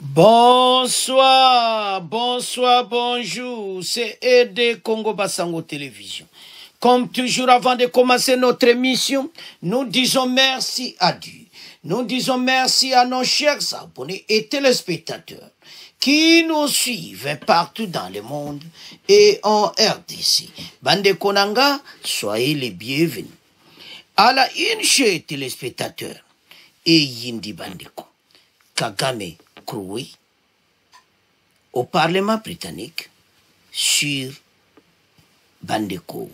Bonsoir, bonsoir, bonjour, c'est RDCONGO BASANGO Télévision. Comme toujours, avant de commencer notre émission, nous disons merci à Dieu. Nous disons merci à nos chers abonnés et téléspectateurs qui nous suivent partout dans le monde et en RDC. Bande Konanga, soyez les bienvenus. À la une chez téléspectateurs et Yindi Bandeko, Kagame Kroué, au Parlement britannique sur Bandeko.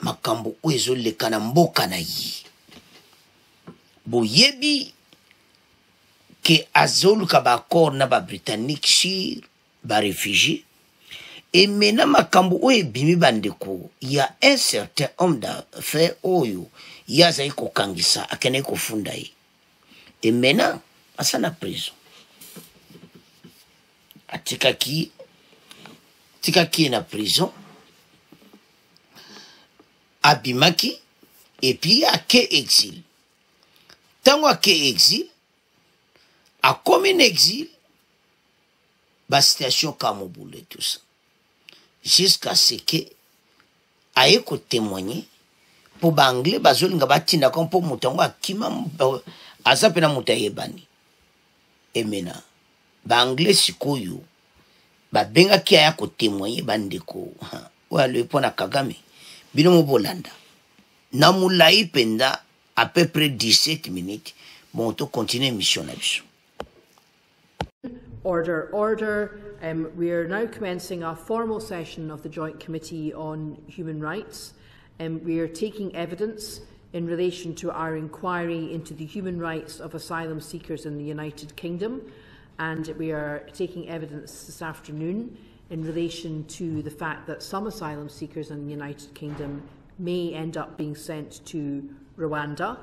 Makambo oezo le kanamboka na yi. Boyebi ke azolu kabakor na ba britannique sur ba Refugies. Et maintenant makambo oe bimi Bandeko, il y a un certain homme d'affaires oyo, il y a zayi ko kangisa akene ko funda yi. Et maintenant, asana prison. Atika ki na prison. Abimaki. Et puis a ke exil. Tango a ke exil. A comme un exil. Ba situation Kamoboule tout ça. Jusqu'à ce que a eko témoigner. Pour bangle bazoli nga batina comme pour mutango akima azapena mutayebani. Et maintenant, bangle sikoyo babenga ki aya ko témoigner Bandeko. Wa le pona Kagame. Bino mo bolanda. Na mulai penda à peu près 17 minutes. Bon, to continue mission na biso. Order, order. We are now commencing our formal session of the Joint Committee on Human Rights. We are taking evidence in relation to our inquiry into the human rights of asylum seekers in the United Kingdom, and we are taking evidence this afternoon in relation to the fact that some asylum seekers in the United Kingdom may end up being sent to Rwanda.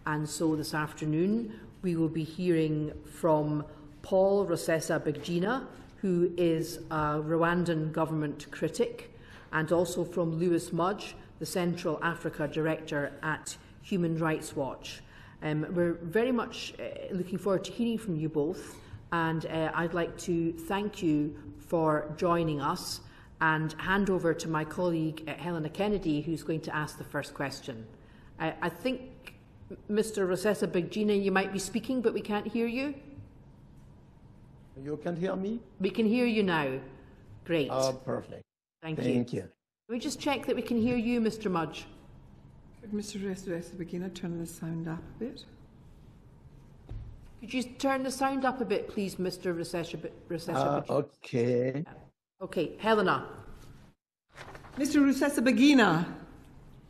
And so this afternoon we will be hearing from Paul Rusesabagina, who is a Rwandan government critic, and also from Lewis Mudge, the Central Africa Director at Human Rights Watch. We're very much looking forward to hearing from you both, and I'd like to thank you for joining us and hand over to my colleague Helena Kennedy, who's going to ask the first question. I think, Mr. Rusesabagina, you might be speaking, but we can't hear you. You can hear me? We can hear you now. Great. Oh, perfect. Thank you. Thank you. Can we just check that we can hear you, Mr. Mudge? Could Mr. Rusesabagina turn the sound up a bit? Could you turn the sound up a bit, please, Mr. Rusesabagina? Okay. Okay, Helena. Mr. Rusesabagina,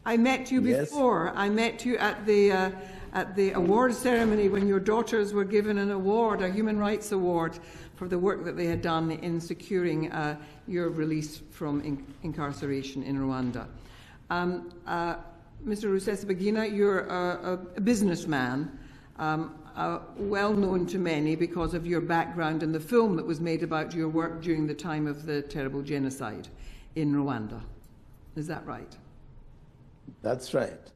I met you Yes. before. I met you at the award ceremony when your daughters were given an award, a human rights award, for the work that they had done in securing your release from incarceration in Rwanda. Mr. Rusesabagina, you're a businessman, well known to many because of your background in the film that was made about your work during the time of the terrible genocide in Rwanda. Is that right? That's right.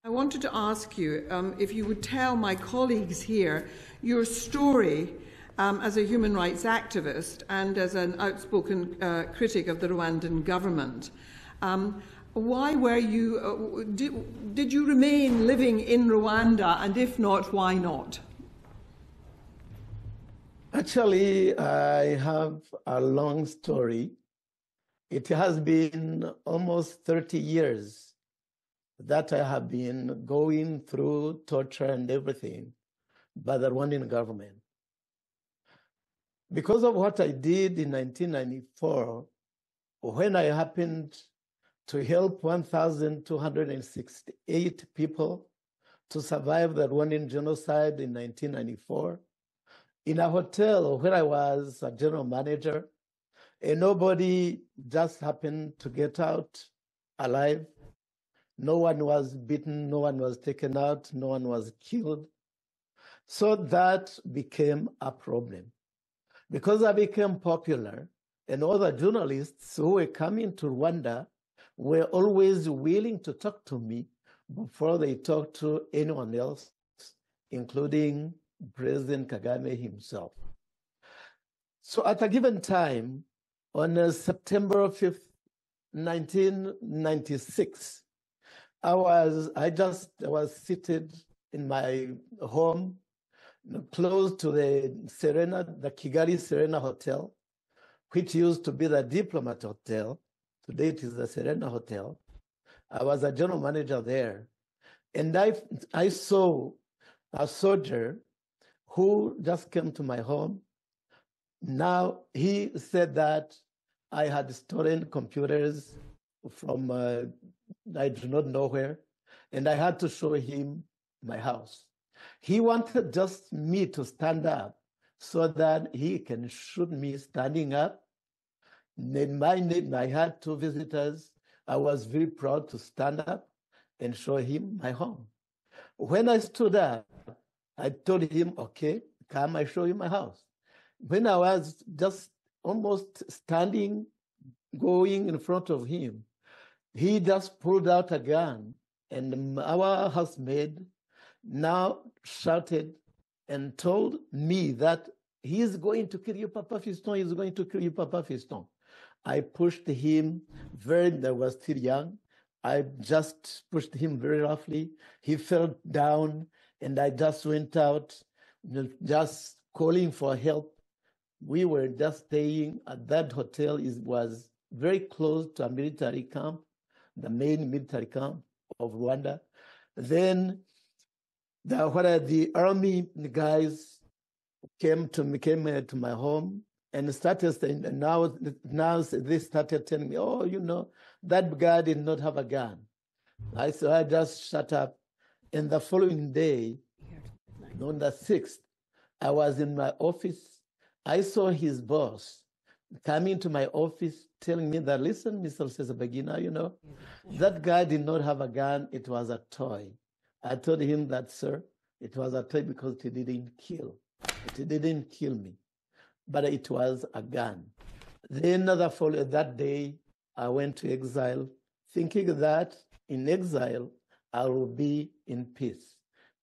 I wanted to ask you if you would tell my colleagues here your story as a human rights activist and as an outspoken critic of the Rwandan government. Why were you, did you remain living in Rwanda, and if not, why not? Actually, I have a long story. It has been almost 30 years that I have been going through torture and everything by the Rwandan government. Because of what I did in 1994, when I happened to help 1,268 people to survive the Rwandan genocide in 1994, in a hotel where I was a general manager, and nobody just happened to get out alive. No one was beaten, no one was taken out, no one was killed. So that became a problem. Because I became popular, and all the journalists who were coming to Rwanda were always willing to talk to me before they talked to anyone else, including President Kagame himself. So at a given time, on September 5th, 1996, I was seated in my home, close to the Kigali Serena Hotel, which used to be the Diplomat Hotel. Today it is the Serena Hotel. I was a general manager there. And I saw a soldier who just came to my home. Now, he said that I had stolen computers from I do not know where, and I had to show him my house. He wanted just me to stand up so that he can shoot me standing up. In my name, I had 2 visitors. I was very proud to stand up and show him my home. When I stood up, I told him, okay, come, I show you my house. When I was just almost standing, going in front of him, he just pulled out a gun, and our housemaid now shouted and told me that he is going to kill you, Papa Fiston, he's going to kill you, Papa Fiston. I pushed him I was still young. I just pushed him very roughly. He fell down, and I just went out, just calling for help. We were just staying at that hotel. It was very close to a military camp, the main military camp of Rwanda. Then the army guys came to my home and started saying, and now they started telling me, oh, that guy did not have a gun. So I just shut up. And the following day, on the 6th, I was in my office. I saw his boss coming to my office telling me that, listen, Mr. Sesabagina, that guy did not have a gun. It was a toy. I told him that, sir, it was a toy because it didn't kill. It didn't kill me, but it was a gun. Then that day, I went to exile, thinking that in exile, I will be in peace.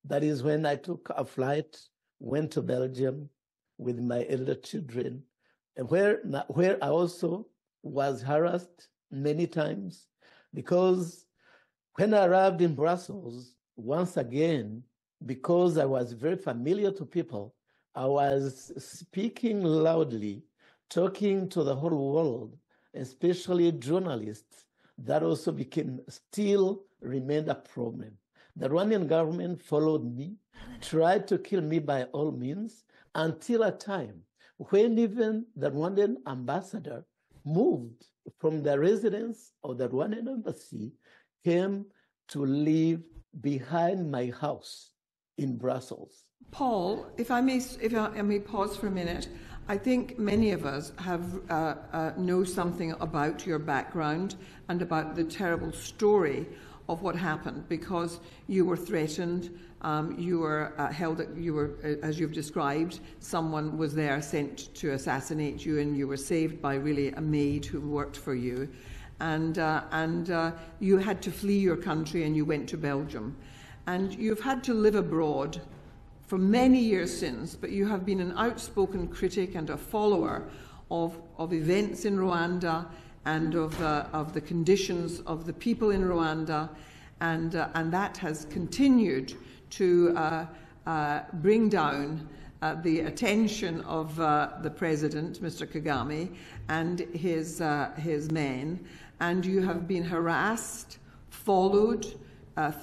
That is when I took a flight, went to Belgium with my elder children, and where I also was harassed many times, because when I arrived in Brussels, once again, because I was very familiar to people, I was speaking loudly, talking to the whole world, especially journalists. That also still remained a problem. The Rwandan government followed me, tried to kill me by all means, until a time when even the Rwandan ambassador moved from the residence of the Rwandan embassy, came to live behind my house in Brussels. Paul, if I may pause for a minute, I think many of us know something about your background and about the terrible story of what happened, because you were threatened, you were held, as you've described, someone was there sent to assassinate you, and you were saved by really a maid who worked for you, and you had to flee your country and you went to Belgium, and you've had to live abroad for many years since, but you have been an outspoken critic and a follower of events in Rwanda and of the conditions of the people in Rwanda, and that has continued to bring down the attention of the president, Mr. Kagame, and his men, and you have been harassed, followed,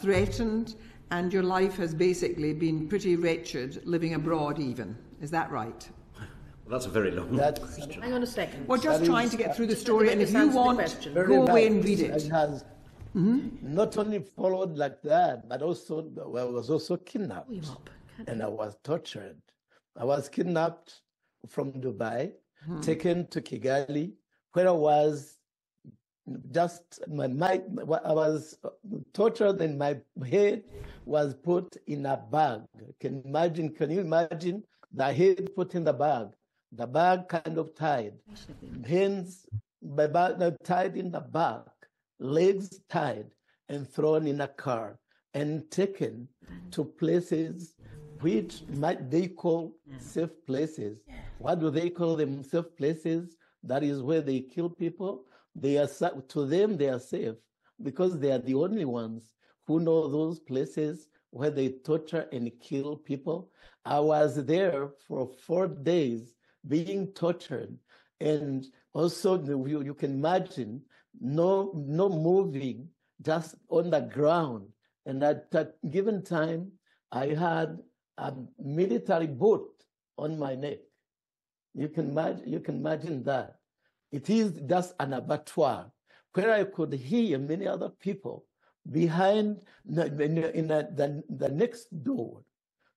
threatened, and your life has basically been pretty wretched, living abroad even. Is that right? Well, that's a very long question. Hang on a second. We're just trying to get through the story, and if you want, go away and read it. It has not only followed like that, but also I was also kidnapped, and I was tortured. I was kidnapped from Dubai, taken to Kigali, where I was just I was tortured, and my head was put in a bag. Can you imagine the head put in the bag kind of tied, hands tied in the back, legs tied, and thrown in a car and taken to places which they call safe places. What do they call them safe places? That is where they kill people. To them, they are safe because they are the only ones who know those places where they torture and kill people. I was there for 4 days being tortured. And also, you can imagine, no moving, just on the ground. And at that given time, I had a military boot on my neck. You can imagine that. It is just an abattoir where I could hear many other people behind in the next door.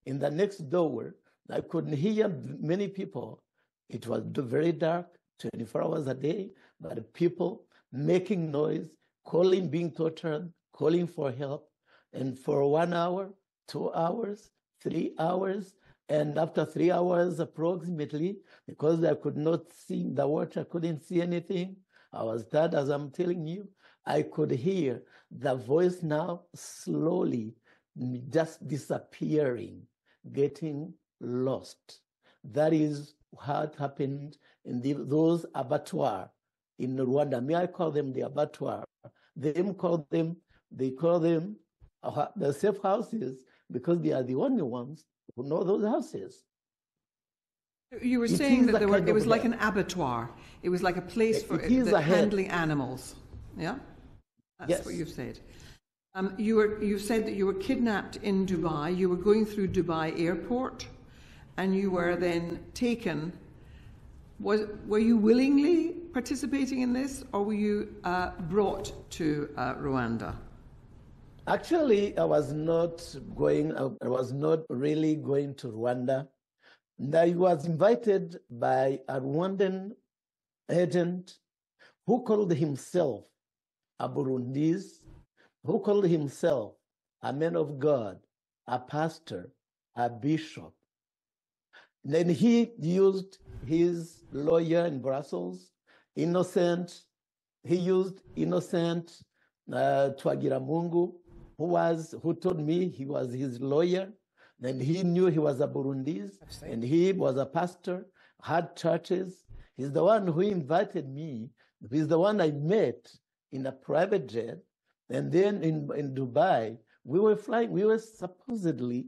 In the next door, I couldn't hear many people. It was very dark, 24 hours a day, but people making noise, calling, being tortured, calling for help. And for 1 hour, 2 hours, 3 hours, and after 3 hours approximately, because I could not see the water, I couldn't see anything. I was tired, as I'm telling you. I could hear the voice now slowly just disappearing, getting lost. That is what happened in those abattoirs in Rwanda. May I call them the abattoir? They call them the safe houses because they are the only ones who know those houses. You were saying that it was like an abattoir. It was like a place for handling animals. Yeah? That's what you've said. You said that you were kidnapped in Dubai. You were going through Dubai airport and you were then taken. Were you willingly participating in this or were you brought to Rwanda? Actually, I was not really going to Rwanda. I was invited by a Rwandan agent who called himself a Burundese, who called himself a man of God, a pastor, a bishop. Then he used his lawyer in Brussels, Innocent. He used Innocent Twagiramungu, who told me he was his lawyer. And he knew he was a Burundese, and he was a pastor, had churches. He's the one who invited me. He's the one I met in a private jet. And then in Dubai, we were supposedly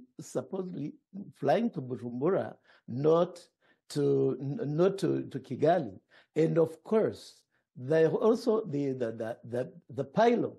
flying to Bujumbura, not to Kigali. And of course, the pilot.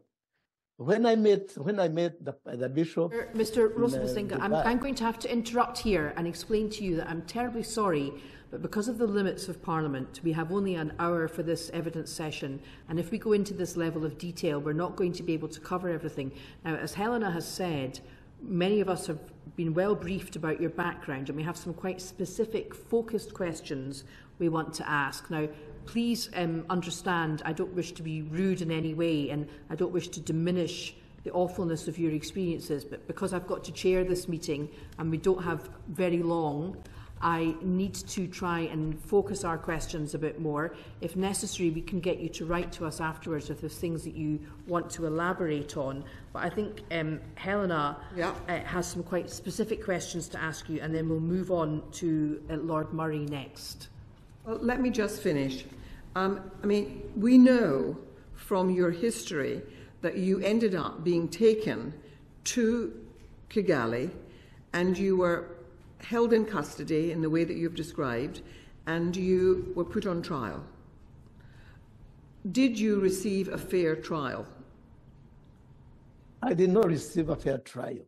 When I met the bishop, Mr. Rosenbasinga, I'm going to have to interrupt here and explain to you that I'm terribly sorry, but because of the limits of Parliament, we have only an hour for this evidence session, and if we go into this level of detail, we're not going to be able to cover everything. Now, as Helena has said, many of us have been well briefed about your background, and we have some quite specific, focused questions we want to ask. Now, please understand, I don't wish to be rude in any way, and I don't wish to diminish the awfulness of your experiences, but because I've got to chair this meeting and we don't have very long, I need to try and focus our questions a bit more. If necessary, we can get you to write to us afterwards if there's things that you want to elaborate on. But I think Helena has some quite specific questions to ask you, and then we'll move on to Lord Murray next. Well, let me just finish. I mean, we know from your history that you ended up being taken to Kigali and you were held in custody in the way that you've described and you were put on trial. Did you receive a fair trial? I did not receive a fair trial.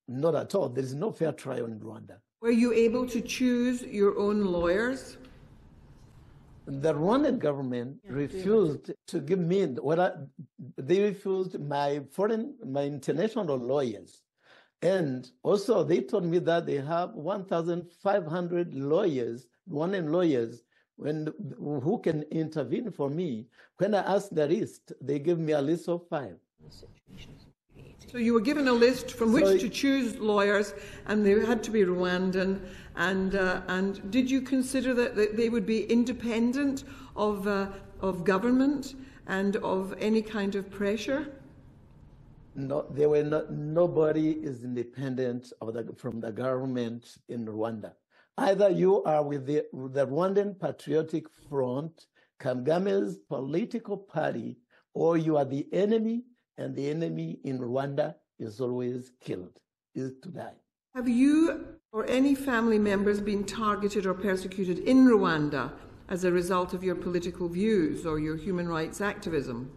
Not at all. There is no fair trial in Rwanda. Were you able to choose your own lawyers? The Rwandan government refused to give me they refused my international lawyers. And also they told me that they have 1,500 lawyers, Rwandan lawyers, who can intervene for me. When I asked the list, they gave me a list of 5. So you were given a list from which to choose lawyers, and they had to be Rwandan. And did you consider that they would be independent of government and of any kind of pressure? No, they were not. Nobody is independent from the government in Rwanda. Either you are with the Rwandan Patriotic Front, Kagame's political party, or you are the enemy, and the enemy in Rwanda is always killed, is to die. Have you or any family members been targeted or persecuted in Rwanda as a result of your political views or your human rights activism?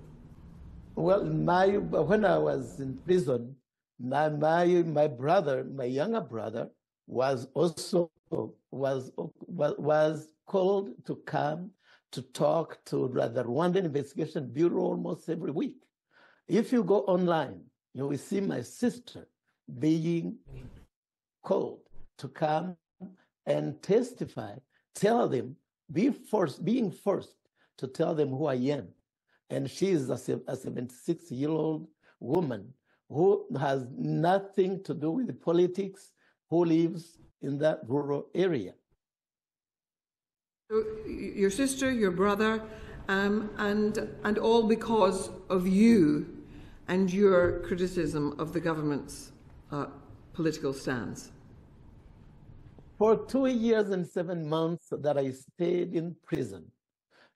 Well, when I was in prison, my brother, my younger brother, was also was called to come to talk to the Rwandan Investigation Bureau almost every week. If you go online, you will see my sister being called to come and testify, tell them, being forced to tell them who I am. And she is a 76-year-old woman who has nothing to do with politics, who lives in that rural area. So your sister, your brother, and all because of you and your criticism of the government's political stance. For 2 years and 7 months that I stayed in prison,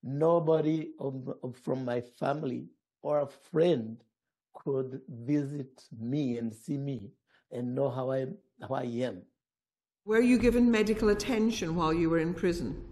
nobody from my family or a friend could visit me and see me and know how I am. Were you given medical attention while you were in prison?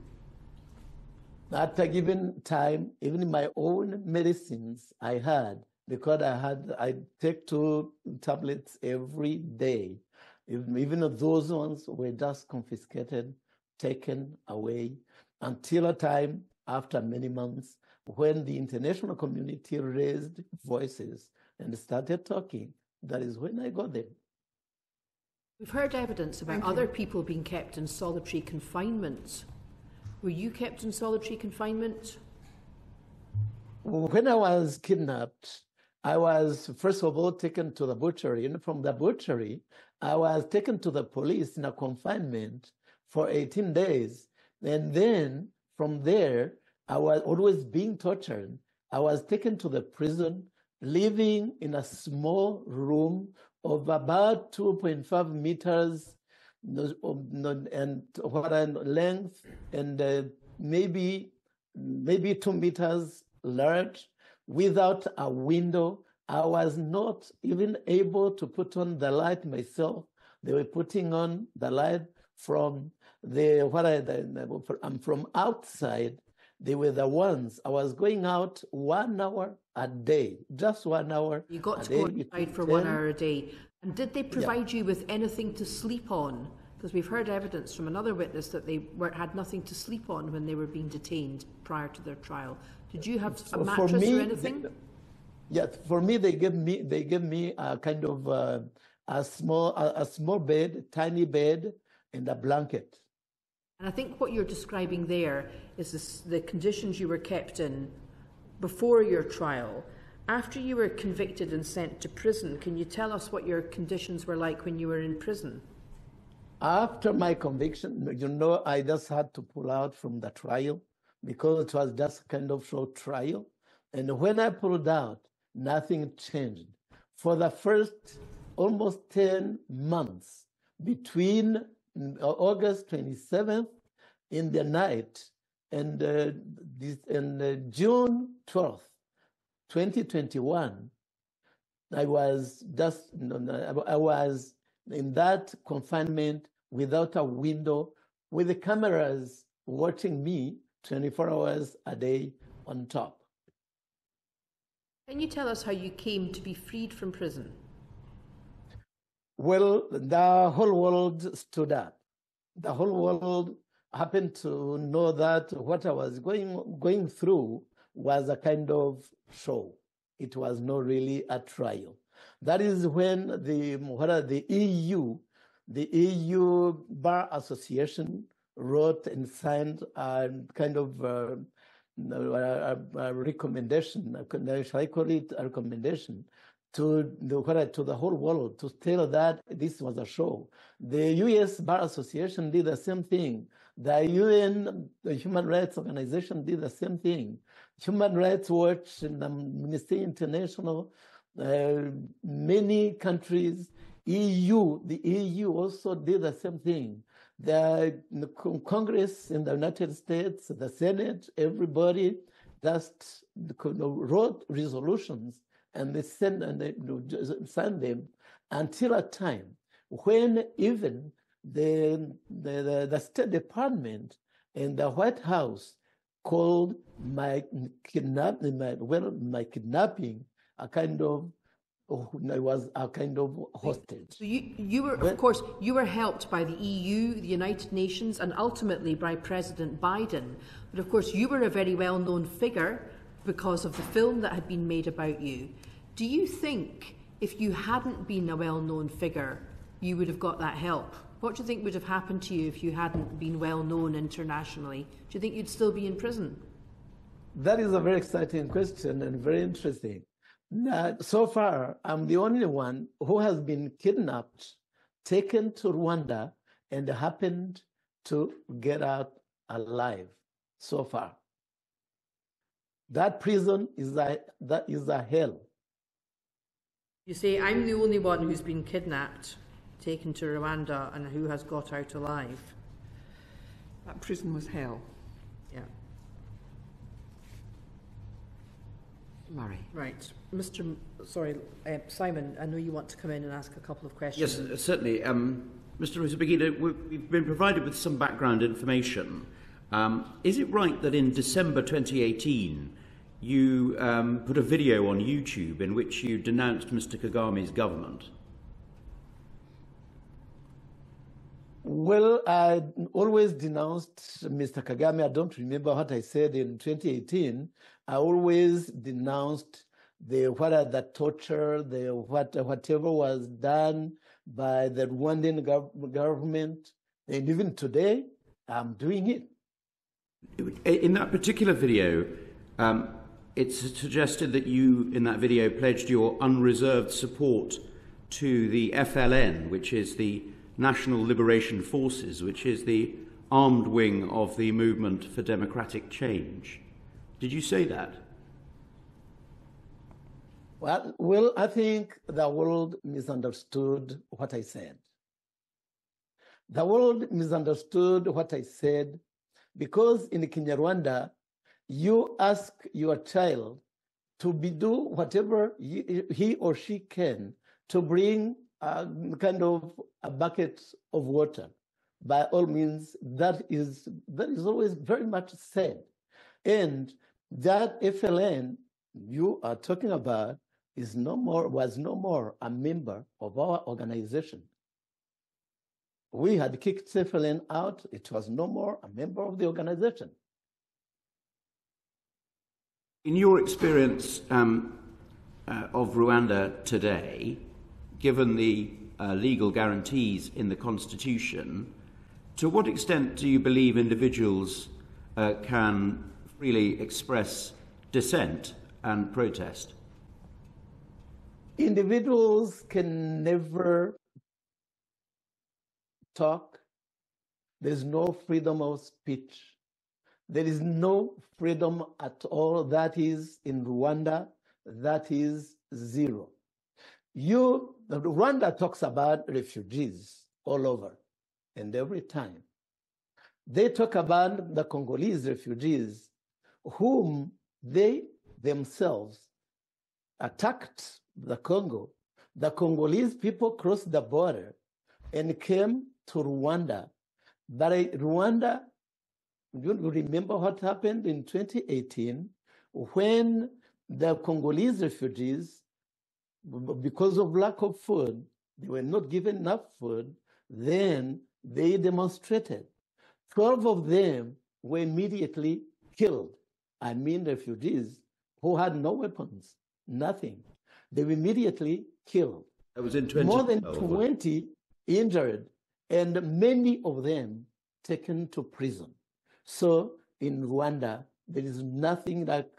At a given time, even my own medicines I had, because I take 2 tablets every day. Even those ones were just confiscated, taken away, until a time after many months when the international community raised voices and started talking. That is when I got them. We've heard evidence about other people being kept in solitary confinement. Were you kept in solitary confinement? When I was kidnapped, I was first of all taken to the butchery, and from the butchery, I was taken to the police in a confinement for 18 days. And then from there, I was always being tortured. I was taken to the prison, living in a small room of about 2.5 meters and length, and maybe 2 meters large, without a window. I was not even able to put on the light myself. They were putting on the light from from outside. They were the ones. I was going out 1 hour a day, just 1 hour. You got to go outside for 1 hour a day. And did they provide you with anything to sleep on? Because we've heard evidence from another witness that they had nothing to sleep on when they were being detained prior to their trial. Did you have a mattress or anything? Yes, for me they gave me a kind of a small bed, tiny bed, and a blanket. And I think what you're describing there is the conditions you were kept in before your trial. After you were convicted and sent to prison, can you tell us what your conditions were like when you were in prison? After my conviction, I just had to pull out from the trial because it was just kind of short trial. And when I pulled out, nothing changed. For the first almost 10 months, between August 27th in the night and June 12th, 2021, I was in that confinement without a window, with the cameras watching me 24 hours a day on top. Can you tell us how you came to be freed from prison? Well, the whole world stood up. The whole world happened to know that what I was going through was a kind of show. It was not really a trial. That is when the EU Bar Association wrote and signed a kind of a recommendation. Shall I call it a recommendation to the whole world to tell that this was a show. The U.S. Bar Association did the same thing. The UN, the Human Rights Organization, did the same thing. Human Rights Watch and Amnesty International Many countries, the EU also did the same thing. The Congress in the United States, the Senate, everybody just wrote resolutions and they sent and they signed them until a time when even the State Department and the White House called my kidnapping a kind of hostage. So you were, of course, you were helped by the EU, the United Nations, and ultimately by President Biden. But of course, you were a very well-known figure because of the film that had been made about you. Do you think if you hadn't been a well-known figure, you would have got that help? What do you think would have happened to you if you hadn't been well-known internationally? Do you think you'd still be in prison? That is a very exciting question and very interesting. So far, I'm the only one who has been kidnapped, taken to Rwanda, and happened to get out alive so far. That prison is a hell. You say, I'm the only one who's been kidnapped, taken to Rwanda, and who has got out alive. That prison was hell. Yeah. Murray. Right. Simon, I know you want to come in and ask a couple of questions. Yes, certainly. Mr. Rusabagina, we've been provided with some background information. Is it right that in December 2018, you put a video on YouTube in which you denounced Mr. Kagame's government? Well, I always denounced Mr. Kagame. I don't remember what I said in 2018. I always denounced the torture, whatever was done by the Rwandan government, and even today, I'm doing it. In that particular video, it's suggested that you, in that video, pledged your unreserved support to the FLN, which is the National Liberation Forces, which is the armed wing of the Movement for Democratic Change. Did you say that? Well, I think the world misunderstood what I said. The world misunderstood what I said because in Kinyarwanda, you ask your child to do whatever he or she can to bring kind of a bucket of water. By all means, that is always very much said. And that FLN you are talking about was no more a member of our organization. We had kicked FLN out. It was no more a member of the organization. In your experience of Rwanda today, given the legal guarantees in the Constitution, to what extent do you believe individuals can freely express dissent and protest? Individuals can never talk. There's no freedom of speech. There is no freedom at all. That is in Rwanda, that is zero. Rwanda talks about refugees all over and every time. They talk about the Congolese refugees whom they themselves attacked the Congo. The Congolese people crossed the border and came to Rwanda. But Rwanda, you remember what happened in 2018 when the Congolese refugees, because of lack of food, they were not given enough food, then they demonstrated. 12 of them were immediately killed. I mean refugees who had no weapons, nothing. They were immediately killed. That was in More than 20 injured, and many of them taken to prison. So in Rwanda, there is nothing like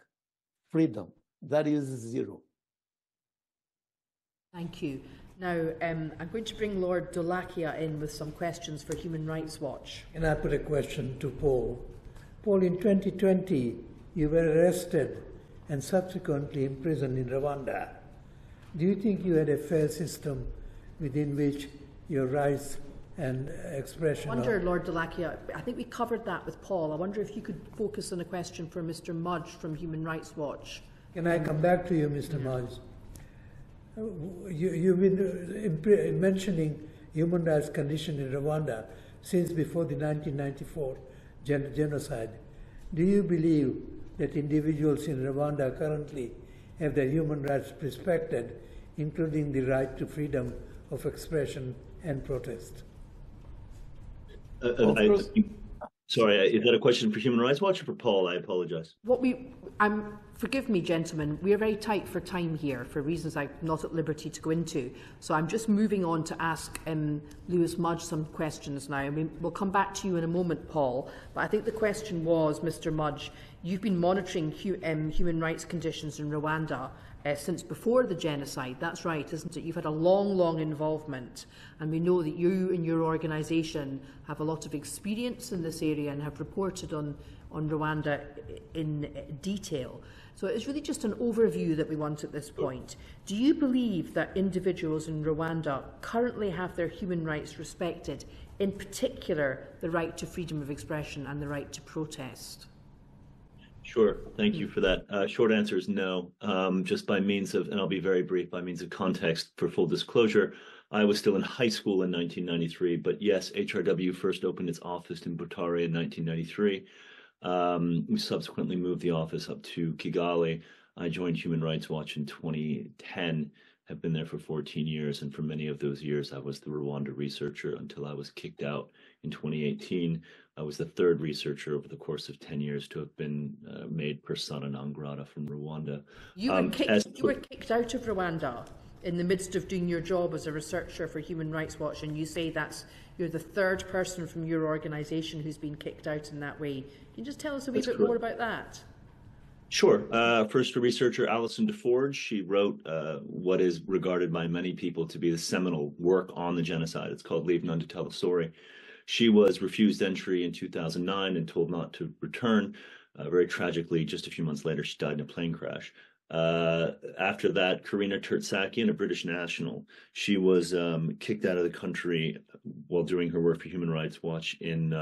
freedom. That is zero. Thank you. Now, I'm going to bring Lord Dolakia in with some questions for Human Rights Watch. And I put a question to Paul. Paul, in 2020, you were arrested and subsequently imprisoned in Rwanda. Do you think you had a fair system within which your rights and expression? I wonder, Lord Delakia, I think we covered that with Paul. I wonder if you could focus on a question for Mr. Mudge from Human Rights Watch. Can I come back to you, Mr. Mudge? You've been mentioning human rights condition in Rwanda since before the 1994 genocide. Do you believe that individuals in Rwanda currently have their human rights respected, including the right to freedom of expression and protest? Sorry, is that a question for Human Rights Watch or for Paul? I apologize. Forgive me, gentlemen, we are very tight for time here for reasons I'm not at liberty to go into. So I'm just moving on to ask Lewis Mudge some questions now. I mean, we'll come back to you in a moment, Paul. But I think the question was, Mr. Mudge, you've been monitoring human rights conditions in Rwanda since before the genocide. That's right, isn't it? You've had a long, long involvement. And we know that you and your organisation have a lot of experience in this area and have reported on Rwanda in detail. So it's really just an overview that we want at this point. Do you believe that individuals in Rwanda currently have their human rights respected, in particular the right to freedom of expression and the right to protest? Sure, thank you for that. Short answer is no. Just by means of, and I'll be very brief, by means of context for full disclosure, I was still in high school in 1993, but yes, HRW first opened its office in Butare in 1993. We subsequently moved the office up to Kigali. I joined Human Rights Watch in 2010, have been there for 14 years, and for many of those years I was the Rwanda researcher until I was kicked out in 2018. I was the third researcher over the course of 10 years to have been made persona non grata from Rwanda. You were kicked out of Rwanda in the midst of doing your job as a researcher for Human Rights Watch, and you say you're the third person from your organisation who's been kicked out in that way. Can you just tell us a wee bit more about that? Sure. First, a researcher, Alison DeForge, she wrote what is regarded by many people to be the seminal work on the genocide. It's called Leave None to Tell the Story. She was refused entry in 2009 and told not to return. Very tragically, just a few months later, she died in a plane crash. After that, Karina Tertsakian, a British national, she was kicked out of the country while doing her work for Human Rights Watch in,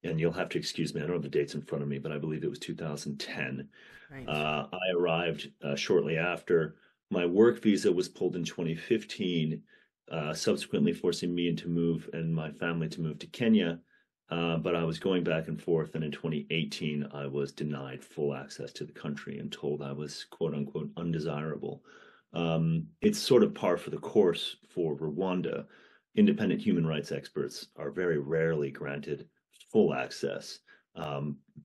and you'll have to excuse me, I don't have the dates in front of me, but I believe it was 2010. Right. I arrived shortly after. My work visa was pulled in 2015, subsequently forcing me to move and my family to move to Kenya. But I was going back and forth, and in 2018, I was denied full access to the country and told I was, quote unquote, undesirable. It's sort of par for the course for Rwanda. Independent human rights experts are very rarely granted full access,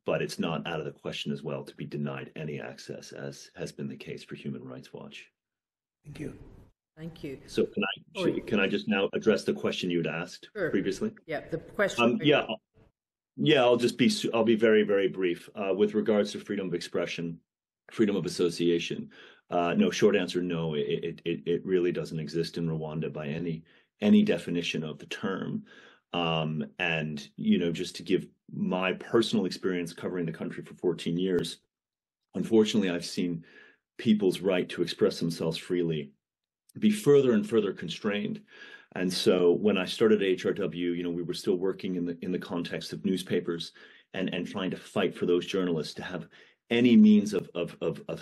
but it's not out of the question as well to be denied any access, as has been the case for Human Rights Watch. Thank you. Thank you. So can I just now address the question you'd asked previously? Yeah, the question. I'll be very, very brief with regards to freedom of expression, freedom of association. No, short answer, no. It really doesn't exist in Rwanda by any definition of the term. And just to give my personal experience covering the country for 14 years, unfortunately, I've seen people's right to express themselves freely be further and further constrained. And so when I started at HRW, we were still working in the context of newspapers and trying to fight for those journalists to have any means of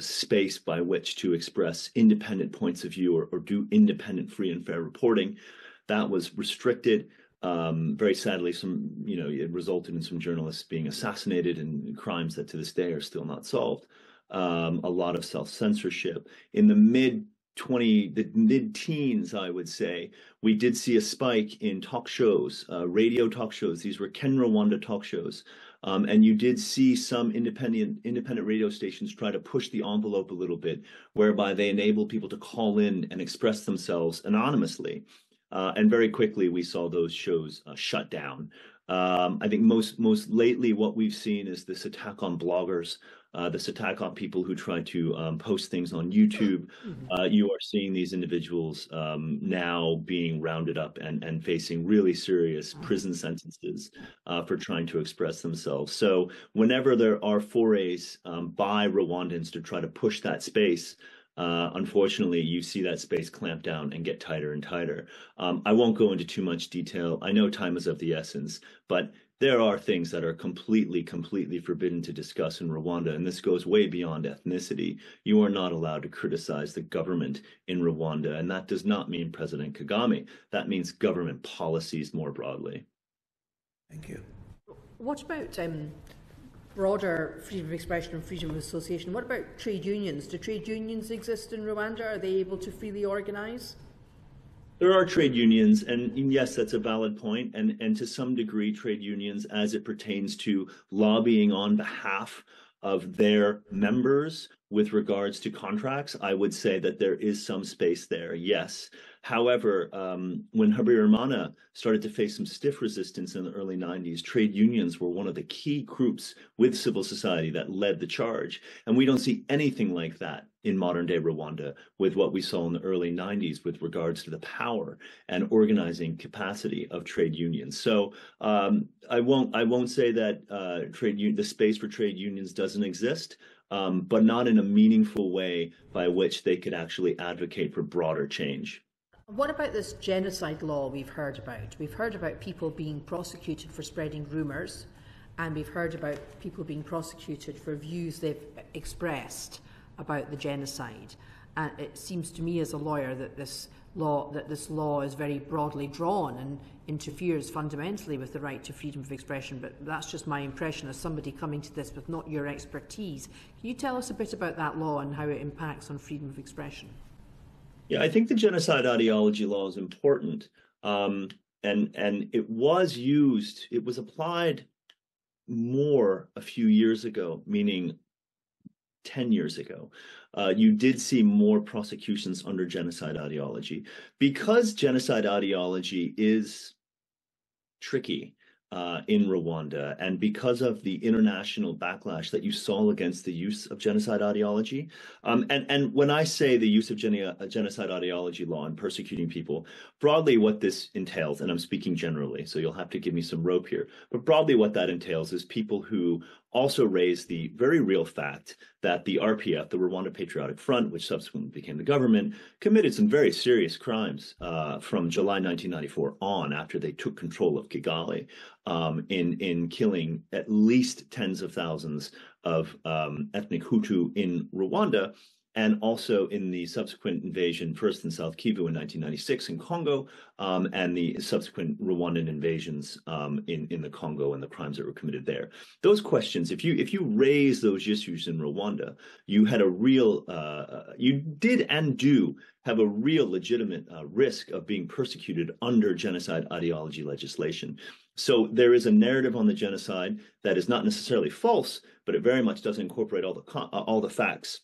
space by which to express independent points of view or do independent, free and fair reporting. That was restricted. Very sadly, it resulted in some journalists being assassinated and crimes that to this day are still not solved. A lot of self-censorship. In the mid-teens, I would say, we did see a spike in talk shows, radio talk shows. These were Ken Rwanda talk shows. And you did see some independent radio stations try to push the envelope a little bit, whereby they enabled people to call in and express themselves anonymously. And very quickly, we saw those shows shut down. I think most lately what we've seen is this attack on bloggers, this attack on people who try to post things on YouTube. You are seeing these individuals now being rounded up and facing really serious prison sentences for trying to express themselves. So whenever there are forays by Rwandans to try to push that space, unfortunately, you see that space clamp down and get tighter and tighter. I won't go into too much detail. I know time is of the essence, but there are things that are completely forbidden to discuss in Rwanda, and this goes way beyond ethnicity. You are not allowed to criticize the government in Rwanda, and that does not mean President Kagame. That means government policies more broadly. Thank you. What about broader freedom of expression and freedom of association? What about trade unions? Do trade unions exist in Rwanda? Are they able to freely organise? There are trade unions, and yes, that's a valid point. And to some degree, trade unions, as it pertains to lobbying on behalf of their members with regards to contracts, I would say that there is some space there, yes. However, when Habyarimana started to face some stiff resistance in the early 90s, trade unions were one of the key groups with civil society that led the charge. And we don't see anything like that in modern day Rwanda with what we saw in the early 90s with regards to the power and organizing capacity of trade unions. So I won't say that the space for trade unions doesn't exist, but not in a meaningful way by which they could actually advocate for broader change. What about this genocide law we've heard about? We've heard about people being prosecuted for spreading rumours, and we've heard about people being prosecuted for views they've expressed about the genocide. And it seems to me as a lawyer that this law is very broadly drawn and interferes fundamentally with the right to freedom of expression. But that's just my impression as somebody coming to this with not your expertise. Can you tell us a bit about that law and how it impacts on freedom of expression? Yeah, I think the genocide ideology law is important. And it was used, it was applied more a few years ago, meaning 10 years ago. You did see more prosecutions under genocide ideology. Because genocide ideology is tricky in Rwanda, and because of the international backlash that you saw against the use of genocide ideology, and when I say the use of genocide ideology law and persecuting people, broadly what this entails, and I'm speaking generally, so you'll have to give me some rope here, but broadly what that entails is people who also raise the very real fact that the RPF, the Rwanda Patriotic Front, which subsequently became the government, committed some very serious crimes from July 1994 on, after they took control of Kigali, in killing at least tens of thousands of ethnic Hutu in Rwanda, and also in the subsequent invasion, first in South Kivu in 1996 in Congo, and the subsequent Rwandan invasions in the Congo and the crimes that were committed there. Those questions, if you raise those issues in Rwanda, you had a real, you did and do have a real legitimate risk of being persecuted under genocide ideology legislation. So there is a narrative on the genocide that is not necessarily false, but it very much does incorporate all the facts.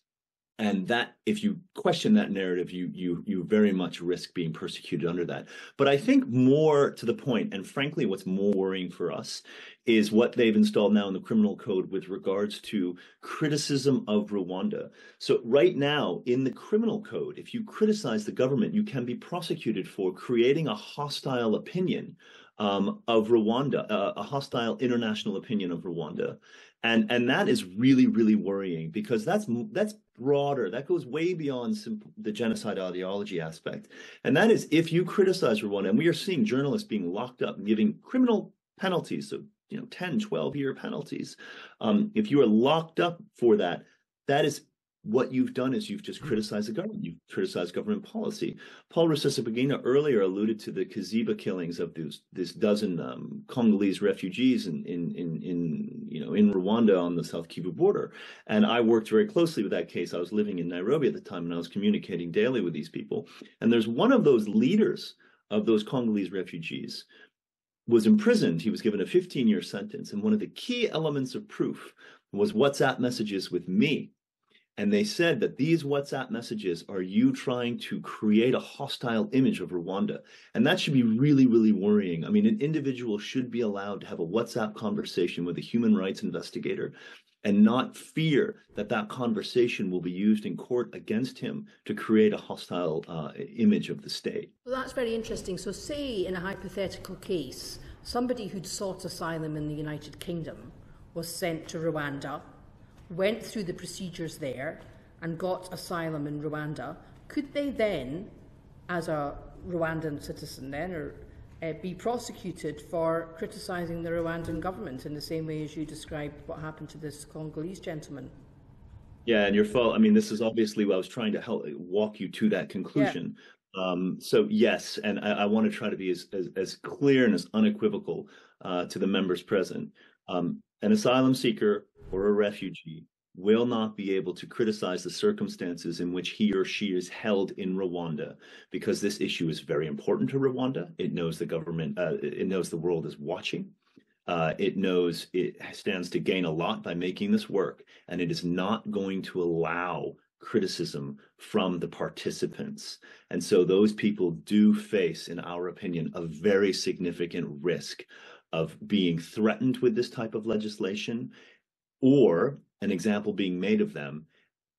And that, if you question that narrative, you very much risk being persecuted under that. But I think more to the point, and frankly, what's more worrying for us is what they've installed now in the criminal code with regards to criticism of Rwanda. So right now in the criminal code, if you criticize the government, you can be prosecuted for creating a hostile opinion of Rwanda, a hostile international opinion of Rwanda. And that is really, really worrying, because that's broader. That goes way beyond the genocide ideology aspect. And that is, if you criticize Rwanda, and we are seeing journalists being locked up and giving criminal penalties, so 10, 12-year penalties. If you are locked up for that, that is what you've done, is you've just criticized the government. You've criticized government policy. Paul Rusesabagina earlier alluded to the Kaziba killings of this dozen Congolese refugees in Rwanda on the South Kivu border. And I worked very closely with that case. I was living in Nairobi at the time, and I was communicating daily with these people. And there's one of those leaders of those Congolese refugees was imprisoned. He was given a 15-year sentence. And one of the key elements of proof was WhatsApp messages with me. And they said that these WhatsApp messages are you trying to create a hostile image of Rwanda. And that should be really, really worrying. I mean, an individual should be allowed to have a WhatsApp conversation with a human rights investigator and not fear that that conversation will be used in court against him to create a hostile image of the state. Well, that's very interesting. So say in a hypothetical case, somebody who'd sought asylum in the United Kingdom was sent to Rwanda, went through the procedures there, and got asylum in Rwanda, could they then, as a Rwandan citizen then, or be prosecuted for criticising the Rwandan government in the same way as you described what happened to this Congolese gentleman? Yeah, and your fault. I mean, this is obviously what I was trying to help walk you to that conclusion. Yeah. So yes, and I want to try to be as clear and as unequivocal to the members present. An asylum seeker or a refugee will not be able to criticize the circumstances in which he or she is held in Rwanda, because this issue is very important to Rwanda. It knows the government, it knows the world is watching. It knows it stands to gain a lot by making this work, and it is not going to allow criticism from the participants. And so those people do face, in our opinion, a very significant risk of being threatened with this type of legislation, or an example being made of them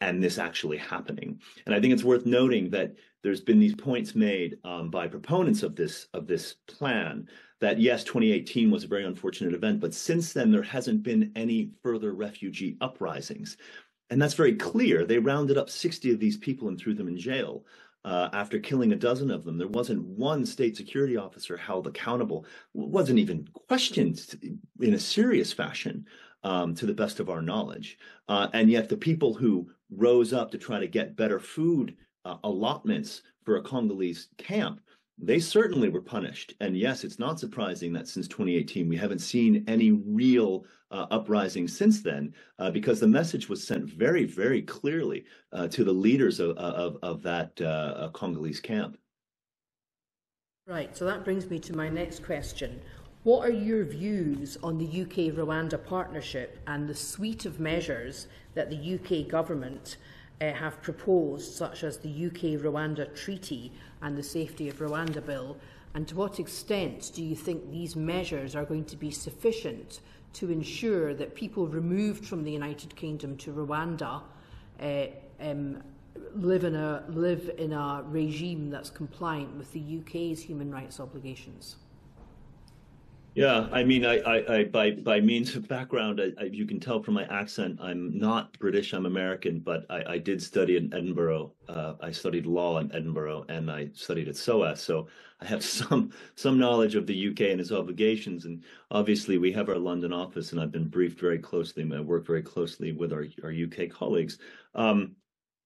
and this actually happening. And I think it's worth noting that there's been these points made by proponents of this plan that yes, 2018 was a very unfortunate event, but since then there hasn't been any further refugee uprisings. And that's very clear. They rounded up 60 of these people and threw them in jail. After killing a dozen of them, there wasn't one state security officer held accountable, wasn't even questioned in a serious fashion, to the best of our knowledge. And yet the people who rose up to try to get better food allotments for a Congolese camp, they certainly were punished. And yes, it's not surprising that since 2018, we haven't seen any real uprising since then, because the message was sent very, very clearly to the leaders of that Congolese camp. Right, so that brings me to my next question. What are your views on the UK-Rwanda partnership and the suite of measures that the UK government have proposed, such as the UK-Rwanda Treaty and the Safety of Rwanda Bill? And to what extent do you think these measures are going to be sufficient to ensure that people removed from the United Kingdom to Rwanda live in a regime that's compliant with the UK's human rights obligations? Yeah, I mean, by means of background, you can tell from my accent, I'm not British, I'm American, but I did study in Edinburgh. I studied law in Edinburgh, and I studied at SOAS, so I have some knowledge of the UK and its obligations. And obviously, we have our London office, and I've been briefed very closely, and I work very closely with our UK colleagues.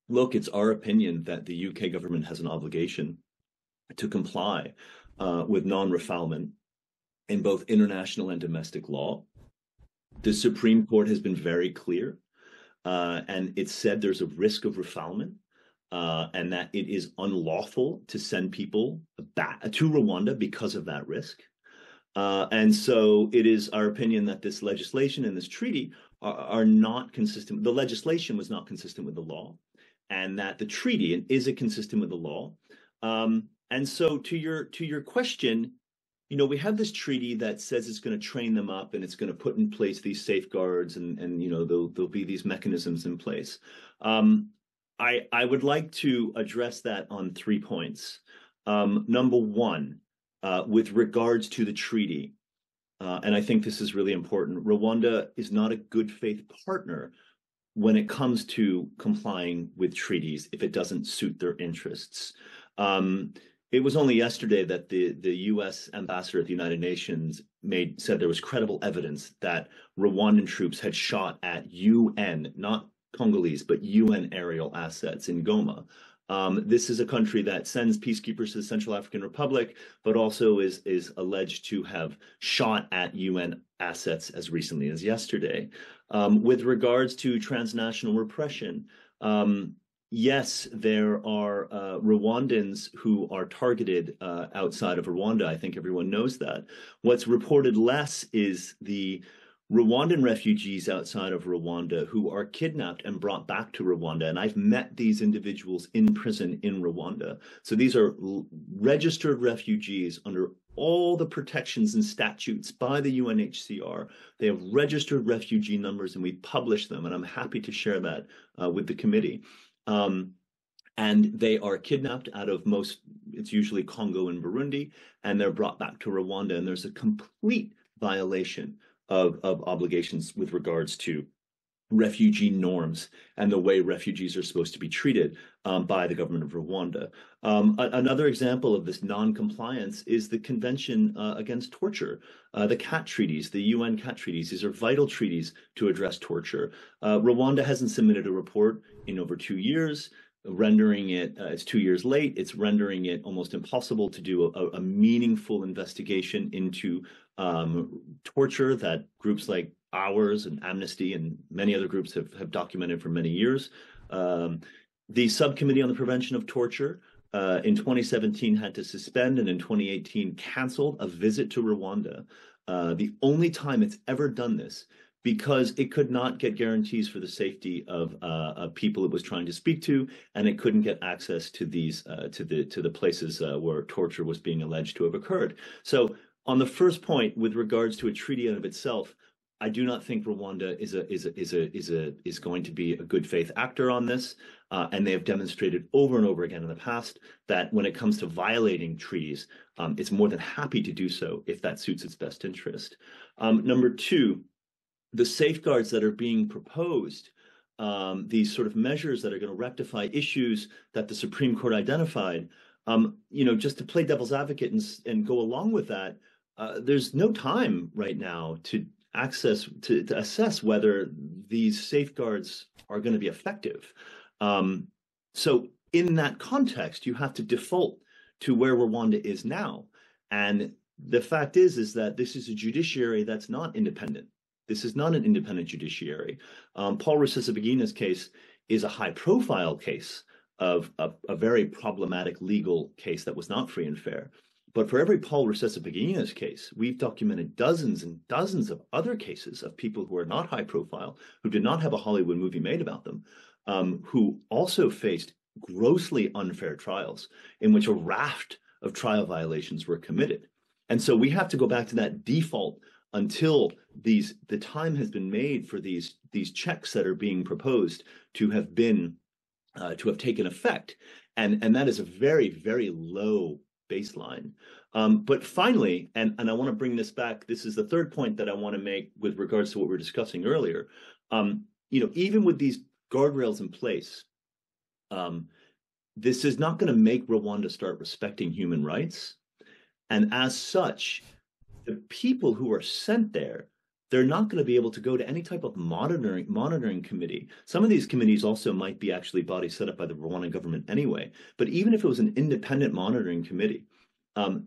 Look, it's our opinion that the UK government has an obligation to comply with non-refoulement in both international and domestic law. The Supreme Court has been very clear, and it said there's a risk of refoulement, and that it is unlawful to send people back to Rwanda because of that risk. And so it is our opinion that this legislation and this treaty are not consistent. The legislation was not consistent with the law, and that the treaty is consistent with the law. And so to your question, you know, we have this treaty that says it's going to train them up and it's going to put in place these safeguards, and you know, there'll be these mechanisms in place. I would like to address that on 3 points. Number one, with regards to the treaty, and I think this is really important, Rwanda is not a good faith partner when it comes to complying with treaties if it doesn't suit their interests. It was only yesterday that the U.S. ambassador at the United Nations said there was credible evidence that Rwandan troops had shot at UN, not Congolese, but UN aerial assets in Goma. This is a country that sends peacekeepers to the Central African Republic, but also is alleged to have shot at UN assets as recently as yesterday. With regards to transnational repression, yes, there are Rwandans who are targeted outside of Rwanda. I think everyone knows that. What's reported less is the Rwandan refugees outside of Rwanda who are kidnapped and brought back to Rwanda. And I've met these individuals in prison in Rwanda. So these are registered refugees under all the protections and statutes by the UNHCR. They have registered refugee numbers, and we publish them. And I'm happy to share that with the committee. And they are kidnapped out of it's usually Congo and Burundi, and they're brought back to Rwanda. And there's a complete violation of obligations with regards to refugee norms and the way refugees are supposed to be treated by the government of Rwanda. Another example of this non-compliance is the Convention Against Torture, the CAT treaties, the UN CAT treaties. These are vital treaties to address torture. Rwanda hasn't submitted a report in over 2 years, rendering it, it's 2 years late, it's rendering it almost impossible to do a meaningful investigation into torture that groups like ours and Amnesty and many other groups have documented for many years. The Subcommittee on the Prevention of Torture in 2017 had to suspend and in 2018 canceled a visit to Rwanda. The only time it's ever done this, because it could not get guarantees for the safety of people it was trying to speak to, and it couldn't get access to these to the places where torture was being alleged to have occurred. So on the first point, with regards to a treaty in of itself, I do not think Rwanda is going to be a good faith actor on this, and they have demonstrated over and over again in the past that when it comes to violating treaties, it's more than happy to do so if that suits its best interest. Number two, the safeguards that are being proposed, these sort of measures that are going to rectify issues that the Supreme Court identified, just to play devil's advocate and go along with that, there's no time right now to assess whether these safeguards are going to be effective. So in that context, you have to default to where Rwanda is now. And the fact is that this is a judiciary that's not independent. This is not an independent judiciary. Paul Rusesabagina's case is a high-profile case of a very problematic legal case that was not free and fair. But for every Paul Rusesabagina's case, we've documented dozens and dozens of other cases of people who are not high-profile, who did not have a Hollywood movie made about them, who also faced grossly unfair trials in which a raft of trial violations were committed. And so we have to go back to that default until the time has been made for these checks that are being proposed to have been to have taken effect, and that is a very, very low baseline. But finally, and I want to bring this back, this is the third point that I want to make with regards to what we were discussing earlier. Even with these guardrails in place, this is not going to make Rwanda start respecting human rights, and as such, the people who are sent there, they're not going to be able to go to any type of monitoring committee. Some of these committees also might be actually bodies set up by the Rwandan government anyway. But even if it was an independent monitoring committee,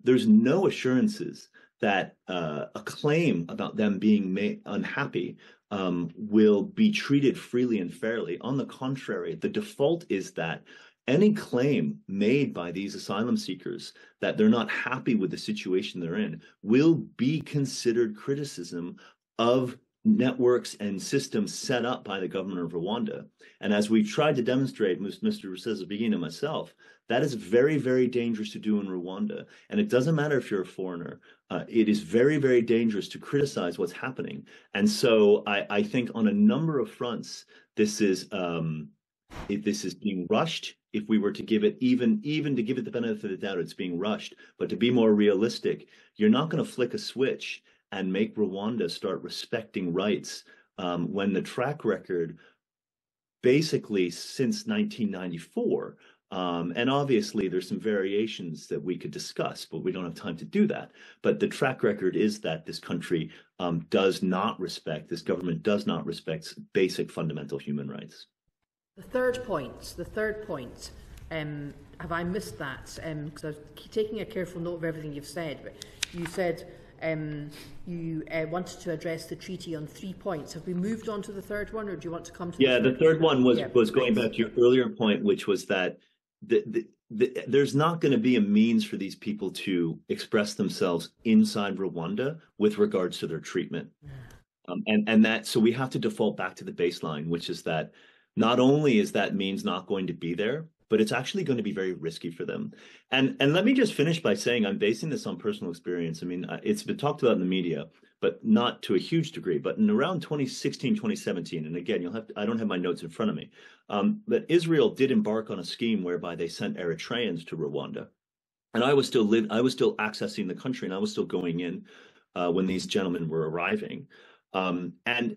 there's no assurances that a claim about them being unhappy will be treated freely and fairly. On the contrary, the default is that any claim made by these asylum seekers that they're not happy with the situation they're in will be considered criticism of networks and systems set up by the government of Rwanda. And as we tried to demonstrate, Mr. Rusesabagina and myself, that is very, very dangerous to do in Rwanda. And it doesn't matter if you're a foreigner. It is very, very dangerous to criticize what's happening. And so I think on a number of fronts, this is being rushed. If we were to give it even to give it the benefit of the doubt, it's being rushed. But to be more realistic, you're not going to flick a switch and make Rwanda start respecting rights when the track record, basically since 1994, and obviously there's some variations that we could discuss, but we don't have time to do that. But the track record is that this country this government does not respect basic fundamental human rights. The third point, have I missed that? Because I was taking a careful note of everything you've said, but you said you wanted to address the treaty on 3 points. Have we moved on to the third one, or do you want to come to the third one was going back to your earlier point, which was that there's not going to be a means for these people to express themselves inside Rwanda with regards to their treatment. So we have to default back to the baseline, which is that not only is that means not going to be there, but it's actually going to be very risky for them. And let me just finish by saying I'm basing this on personal experience. I mean, it's been talked about in the media, but not to a huge degree. But in around 2016, 2017, and again, I don't have my notes in front of me, but Israel did embark on a scheme whereby they sent Eritreans to Rwanda. And I was still accessing the country, and I was still going in when these gentlemen were arriving. And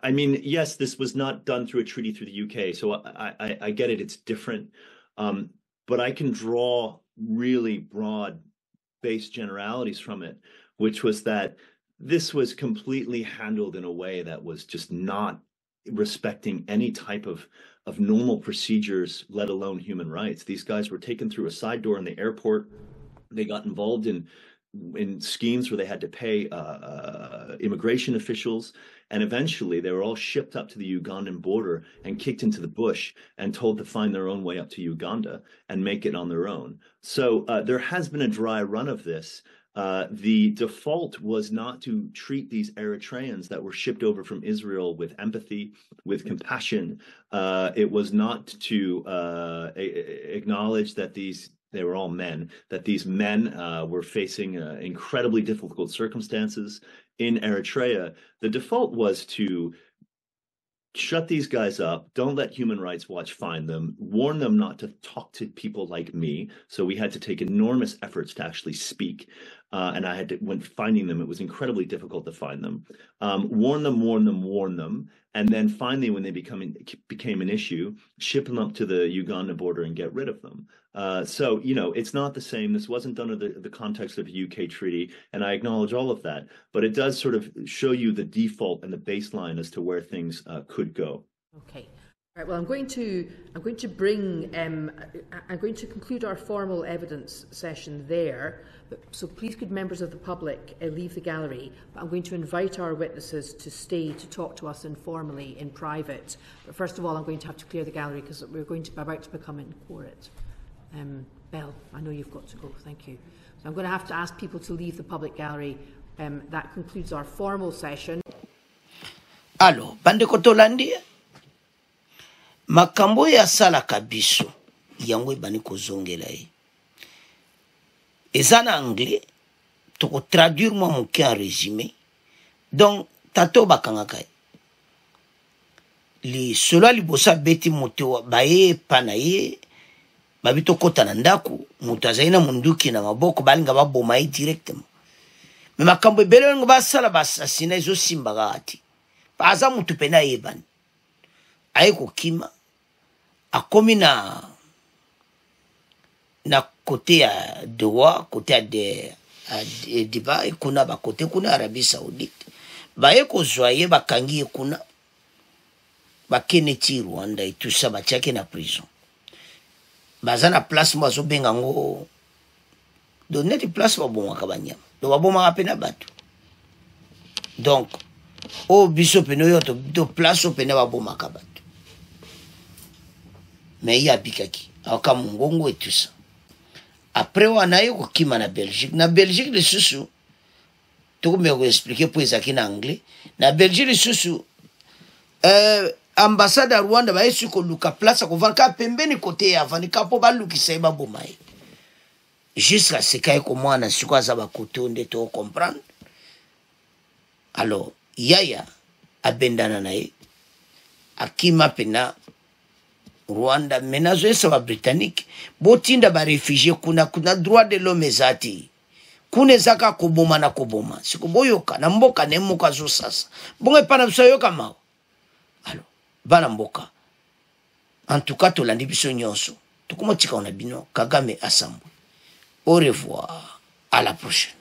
I mean, yes, this was not done through a treaty through the UK, so I get it, it's different. But I can draw really broad-based generalities from it, which was that this was completely handled in a way that was just not respecting any type of normal procedures, let alone human rights. These guys were taken through a side door in the airport. They got involved in schemes where they had to pay immigration officials, and eventually they were all shipped up to the Ugandan border and kicked into the bush and told to find their own way up to Uganda and make it on their own. So there has been a dry run of this. The default was not to treat these Eritreans that were shipped over from Israel with empathy, with compassion. It was not to acknowledge that they were all men, that these men were facing incredibly difficult circumstances in Eritrea. The default was to shut these guys up, don't let Human Rights Watch find them, warn them not to talk to people like me. So we had to take enormous efforts to actually speak. And I had to, when finding them, it was incredibly difficult to find them. Warn them. And then finally, when they became an issue, ship them up to the Uganda border and get rid of them. So, you know, it's not the same. This wasn't done in the context of a UK treaty, and I acknowledge all of that. But it does sort of show you the default and the baseline as to where things could go. Okay. Right, well, I'm going to conclude our formal evidence session there. So please, could members of the public leave the gallery. But I'm going to invite our witnesses to stay to talk to us informally in private. But first of all, I'm going to have to clear the gallery because we're about to become in quorum. Belle, I know you've got to go. Thank you. So I'm going to have to ask people to leave the public gallery. That concludes our formal session. Alors, bande kotolandi. Makambo ya sala kabiso yango bani kozongela ye eza na anglais toko traduire moi mon en résumé donc tato bakangaka li solo libosa beti moto baye panaye babito kota na ndaku moto azaina munduki na maboko balinga baboma ye directement mais makambo ebele ngo basala basasina ezo simba gati baza mutu pena yebani aye kokima akomi na côté ya droit, côté ya débat, kuna ba côté kuna Arabie Saoudite. Baye kozwaye bakangi kuna bakeneti Rwanda et tout ça batiake na prison. Baza na place mo azobenga ngo donner de place ba bon akabanya. Do ba bon ma pena batu. Donc o biso peno yo to place o pena ba bon makabatu. Mais il y a Bikaki, aka mungongo et tout ça. Après, on a eu kokima na Belgique. Na Belgique, les sous, tout me vous expliquer pour les en anglais. Na Belgique, les sous, ambassade à Rwanda, ba yesu ko luka place ko vanka pembeni côté ya vanika po ba luki saiba bomai. Jusqu'à ce qu'il y ait comme moi, je ba côté onde to comprendre. Alors, yaya abendana nae akima pena Rwanda menazo esa wa Britannique botinda ba réfugiés kuna droit de l'homme ezati kuna zaka koboma na koboma sikuboyoka na mboka ne moka zo sasa bonge pana bisoyoka mawo alors bana mboka en tout cas to landi biso nyonso tokomotika ona bino Kagame assemble au revoir à la prochaine.